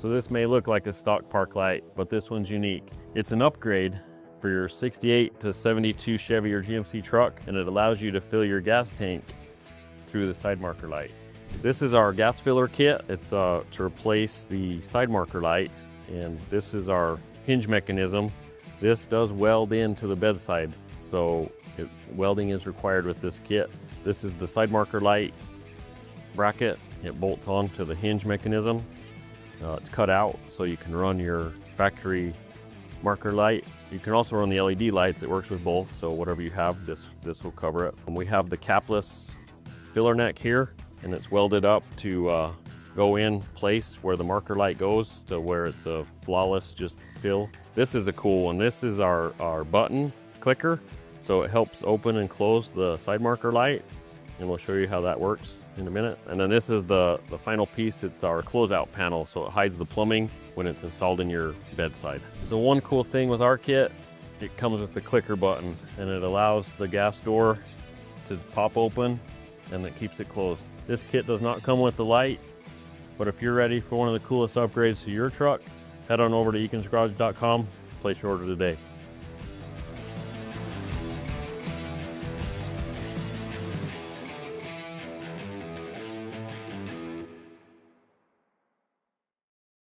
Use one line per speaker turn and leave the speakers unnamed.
So this may look like a stock park light, but this one's unique. It's an upgrade for your 68 to 72 Chevy or GMC truck, and it allows you to fill your gas tank through the side marker light. This is our gas filler kit. It's to replace the side marker light, and this is our hinge mechanism. This does weld into the bedside, so welding is required with this kit. This is the side marker light bracket. It bolts onto the hinge mechanism. It's cut out so you can run your factory marker light. You can also run the LED lights. It works with both, so whatever you have, this will cover it. And we have the capless filler neck here, and it's welded up to go in place where the marker light goes to where it's a flawless just fill. This is a cool one. This is our button clicker, so it helps open and close the side marker light, and we'll show you how that works in a minute. And then this is the final piece. It's our closeout panel, so it hides the plumbing when it's installed in your bedside. So one cool thing with our kit, it comes with the clicker button, and it allows the gas door to pop open, and it keeps it closed. This kit does not come with the light, but if you're ready for one of the coolest upgrades to your truck, head on over to ekinsgarage.com, place your order today.